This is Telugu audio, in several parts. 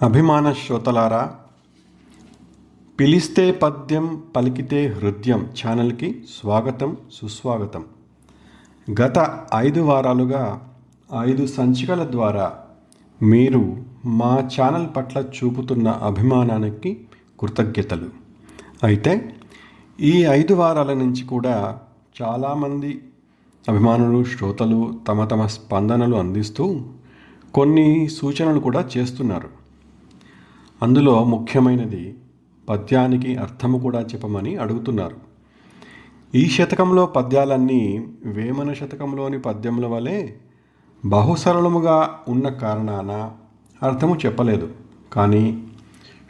అభిమాన శ్రోతలారా, పిలిస్తే పద్యం పలికితే హృదయం ఛానల్కి స్వాగతం, సుస్వాగతం. గత 5 వారాలుగా 5 సంచికల ద్వారా మీరు మా ఛానల్ పట్ల చూపుతున్న అభిమానానికి కృతజ్ఞతలు. అయితే ఈ 5 వారాల నుంచి కూడా చాలామంది అభిమానులు, శ్రోతలు తమ తమ స్పందనలు అందిస్తూ కొన్ని సూచనలు కూడా చేస్తున్నారు. అందులో ముఖ్యమైనది పద్యానికి అర్థము కూడా చెప్పమని అడుగుతున్నారు. ఈ శతకంలో పద్యాలన్నీ వేమన శతకంలోని పద్యముల వలె బహుసరళముగా ఉన్న కారణాన అర్థము చెప్పలేదు. కానీ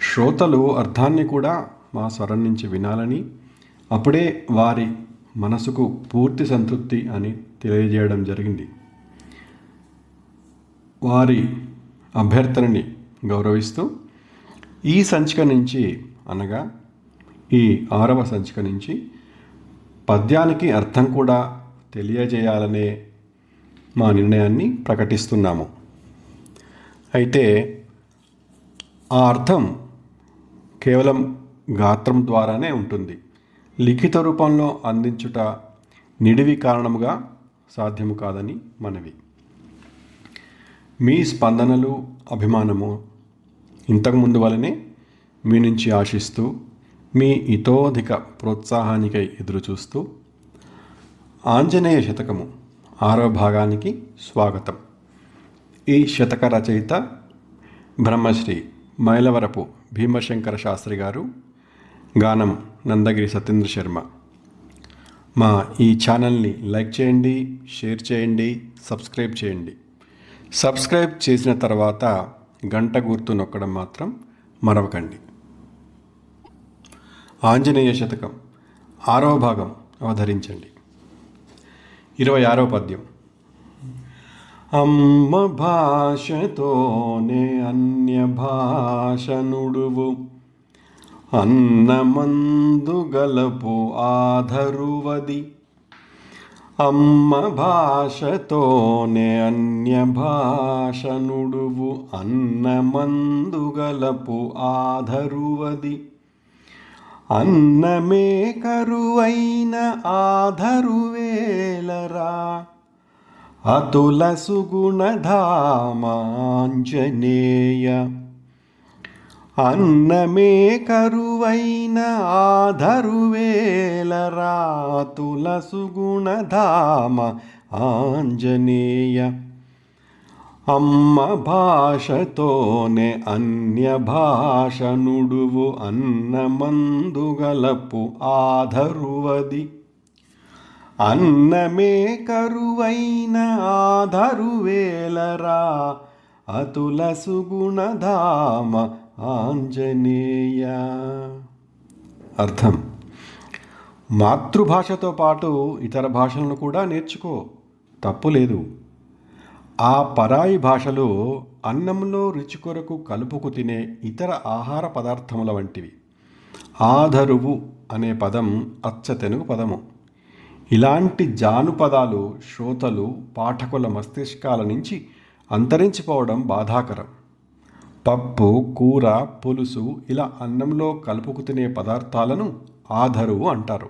శ్రోతలు అర్థాన్ని కూడా మా స్వరం నుంచి వినాలని, అప్పుడే వారి మనసుకు పూర్తి సంతృప్తి అని తెలియజేయడం జరిగింది. వారి అభ్యర్థనని గౌరవిస్తూ ఈ సంచిక నుంచి, అనగా ఈ 6వ సంచిక నుంచి పద్యానికి అర్థం కూడా తెలియజేయాలనే మా నిర్ణయాన్ని ప్రకటిస్తున్నాము. అయితే ఆ అర్థం కేవలం గాత్రం ద్వారానే ఉంటుంది. లిఖిత రూపంలో అందించుట నిడివి కారణముగా సాధ్యము కాదని మనవి. మీ స్పందనలు, అభిమానము ఇంతకుముందు వలనే మీ నుంచి ఆశిస్తూ, మీ ఇతోధిక ప్రోత్సాహానికై ఎదురుచూస్తూ ఆంజనేయ శతకము 6వ భాగానికి స్వాగతం. ఈ శతక రచయిత బ్రహ్మశ్రీ మైలవరపు భీమశంకర శాస్త్రి గారు, గానం నందగిరి సత్యేంద్ర శర్మ. మా ఈ ఛానల్ని లైక్ చేయండి, షేర్ చేయండి, సబ్స్క్రైబ్ చేయండి. సబ్స్క్రైబ్ చేసిన తర్వాత గంట గుర్తు నొక్కడం మాత్రం మరవకండి. ఆంజనేయ శతకం 6వ భాగం అవధరించండి. 26వ పద్యం. అమ్మ భాషతోనే అన్య భాష నుడువు, అన్నమందు గలపు ఆధరువది. అమ్మ భాషతోనే అన్య భాష నుడువు, అన్నమందు గలపు ఆధరువది. అన్నమే కరువైన ఆధరువేలరా, అతుల సుగుణధామాంజనేయ. అన్నమే కరువైన ఆధరువేలరా, అతుల సుగుణధామ ఆంజనేయ. అమ్మ భాషతోనే అన్య భాష నుడువు, అన్నమందు గలపు ఆధరువది. అన్నమే కరువైన ఆధరువేలరా, అతుల సుగుణధామ ఆంజనేయ. అర్థం: మాతృభాషతో పాటు ఇతర భాషలను కూడా నేర్చుకో, తప్పు లేదు. ఆ పరాయి భాషలు అన్నంలో రుచి కొరకు కలుపుకు తినే ఇతర ఆహార పదార్థముల వంటివి. ఆధరువు అనే పదం అచ్చ తెనుగు పదము. ఇలాంటి జానుపదాలు శ్రోతలు, పాఠకుల మస్తిష్కాల నుంచి అంతరించిపోవడం బాధాకరం. పప్పు, కూర, పులుసు ఇలా అన్నంలో కలుపుకు తినే పదార్థాలను ఆధరువు అంటారు.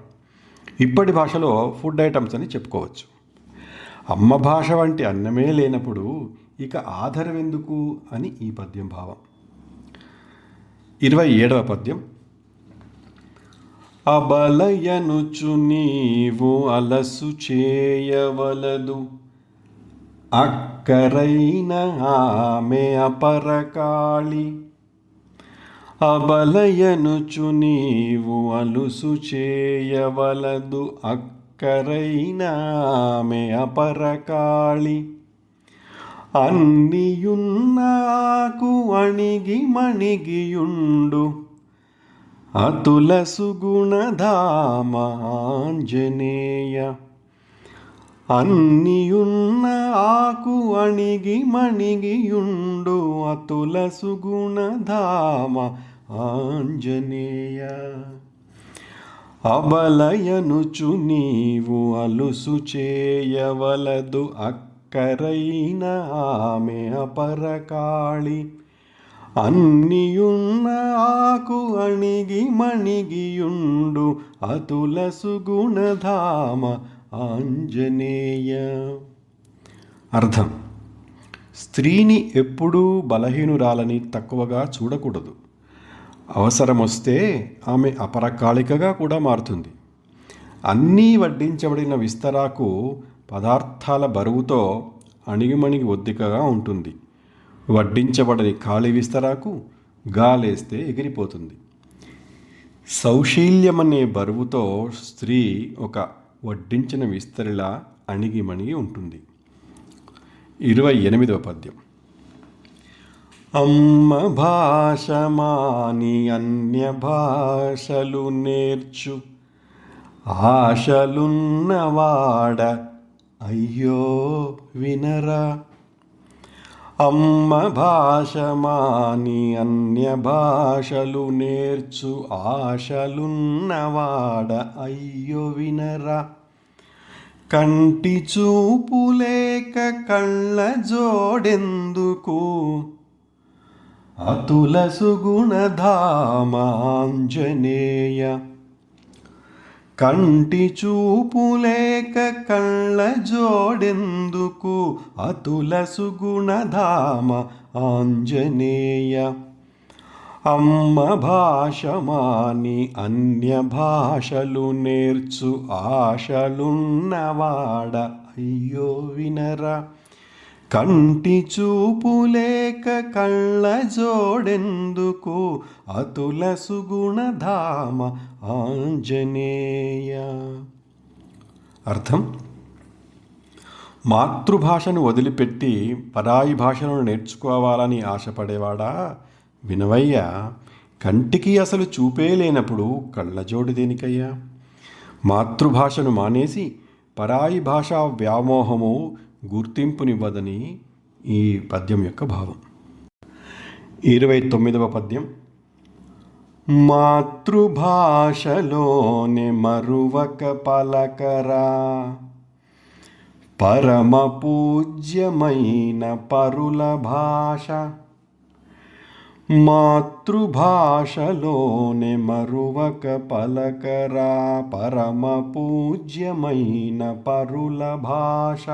ఇప్పటి భాషలో ఫుడ్ ఐటమ్స్ అని చెప్పుకోవచ్చు. అమ్మ భాష వంటి అన్నమే లేనప్పుడు ఇక ఆధరువెందుకు అని ఈ పద్యం భావం. 27వ పద్యం. అబలయనుచు నీవు అలసు చేయవలదు, అక్కరైన ఆమె అపరకాళి. అబలయనుచు నీవు అలుసు చేయవలదు, అక్కరైన ఆమె అపరకాళి. అన్నియున్నాకు అణిగి మణిగియుండు, అతుల సుగుణధామ ఆంజనేయ. అన్నియున్న ఆకు అణిగి మణిగియుండు, అతుల సుగుణధామ ఆంజనేయ. అబలయనుచు నీవు అలుసు చేయవలదు, అక్కరైన ఆమె అపరకాళి. అన్నియున్న ఆకు అణిగి మణిగియుండు అతుల సుగుణధామ ఆంజనేయ. అర్థం: స్త్రీని ఎప్పుడూ బలహీనురాలని తక్కువగా చూడకూడదు. అవసరమొస్తే ఆమె అపరకాళికగా కూడా మారుతుంది. అన్నీ వడ్డించబడిన విస్తరాకు పదార్థాల బరువుతో అణిగిమణిగి ఒద్దికగా ఉంటుంది. వడ్డించబడని ఖాళీ విస్తరాకు గాలేస్తే ఎగిరిపోతుంది. సౌశీల్యమనే బరువుతో స్త్రీ ఒక వడ్డించిన విస్తరిలా అణిగిమణిగి ఉంటుంది. 28వ పద్యం. అమ్మ భాష మాని అన్య భాషలు నేర్చు ఆశలున్నవాడ అయ్యో వినరా. అమ్మ భాష మాని అన్య భాషలు నేర్చు ఆశలున్నవాడ అయ్యో వినరా. కంటి చూపు లేక కళ్ళ జోడెందుకు అతుల సుగుణధామ ఆంజనేయ. కంటి చూపు లేక కళ్ళ జోడెందుకు అతుల సుగుణధామ ఆంజనేయ. అమ్మ భాష మాని అన్య భాషలు నేర్చు ఆశలున్నవాడ అయ్యో వినరా. కంటి చూపు లేక కళ్ళ జోడెందుకు అతుల సుగుణధామ ఆంజనేయ. అర్థం: మాతృభాషను వదిలిపెట్టి పరాయి భాషను నేర్చుకోవాలని ఆశపడేవాడా, వినవయ్యా. కంటికి అసలు చూపే లేనప్పుడు కళ్ళజోడు దేనికయ్యా. మాతృభాషను మానేసి పరాయి భాషా వ్యామోహము గుర్తింపునివ్వదని ఈ పద్యం యొక్క భావం. 29వ పద్యం. మాతృభాషలోనే మరువక పలకరా పరమ పూజ్యమైన పరుల భాష. మాతృభాషలోనే మరువక పలకరా పరమ పూజ్యమైన పరుల భాష.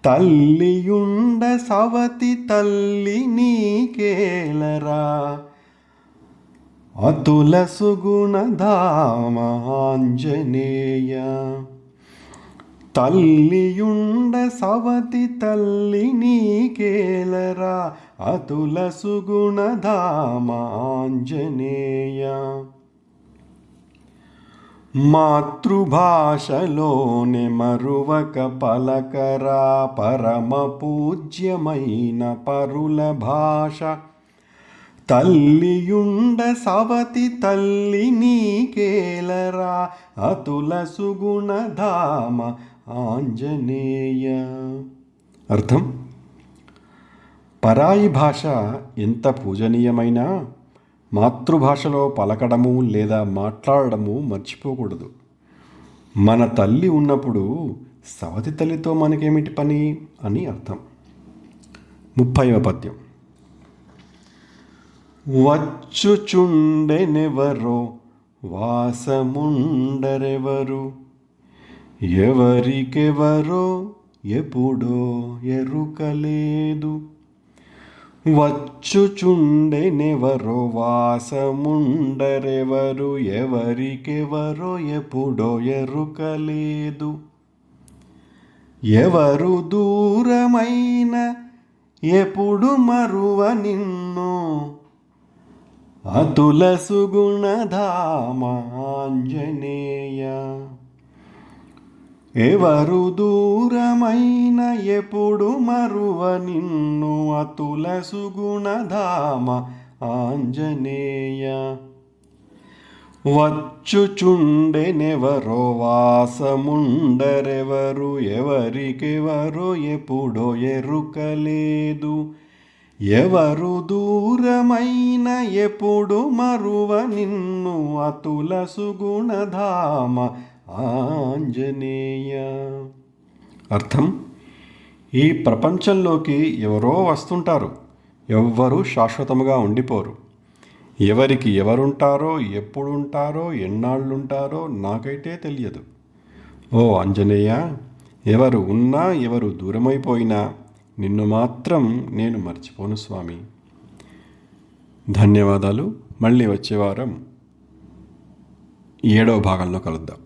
తల్లియుండ సవతి తల్లి నీకేలరా అతుల సుగుణధామ ఆంజనేయ. తల్లియుండ సవతి తల్లి నీకేలరా అతుల సుగుణధామ ఆంజనేయ. మాతృభాషలోనే మరువక పలకరా పరమ పూజ్యమైన పరుల భాష. తల్లియుండ సవతి తల్లి నీకేలరా అతుల సుగుణధామ ఆంజనేయ. అర్థం: పరాయి భాష ఎంత పూజనీయమైనా మాతృభాషలో పలకడము లేదా మాట్లాడడము మర్చిపోకూడదు. మన తల్లి ఉన్నప్పుడు సవతి తల్లితో మనకేమిటి పని అని అర్థం. 30వ పద్యం. వచ్చుచుండెనెవరో వాసముండరెవరు ఎవరికెవరో ఎప్పుడో ఎరుకలేదు. వచ్చుచుండెనెవరో వాసముండరెవరు ఎవరికెవరో ఎప్పుడో ఎరుకలేదు. ఎవరు దూరమైన ఎప్పుడు మరువ నిన్ను అతుల సుగుణధామ ఆంజనేయ. ఎవరు దూరమైన ఎప్పుడు మరువ నిన్ను అతుల సుగుణధామ ఆంజనేయ. వచ్చుచుండెనెవరో వాసముండరెవరు ఎవరికెవరో ఎప్పుడో ఎరుకలేదు. ఎవరు దూరమైన ఎప్పుడు మరువ నిన్ను అతుల సుగుణధామ ఆంజనేయ. అర్థం: ఈ ప్రపంచంలోకి ఎవరో వస్తుంటారు, ఎవ్వరూ శాశ్వతముగా ఉండిపోరు. ఎవరికి ఎవరుంటారో, ఎప్పుడుంటారో, ఎన్నాళ్ళుంటారో నాకైతే తెలియదు. ఓ ఆంజనేయ, ఎవరు ఉన్నా ఎవరు దూరమైపోయినా నిన్ను మాత్రం నేను మర్చిపోను స్వామి. ధన్యవాదాలు. మళ్ళీ వచ్చే వారం 7వ భాగంలో కలుద్దాం.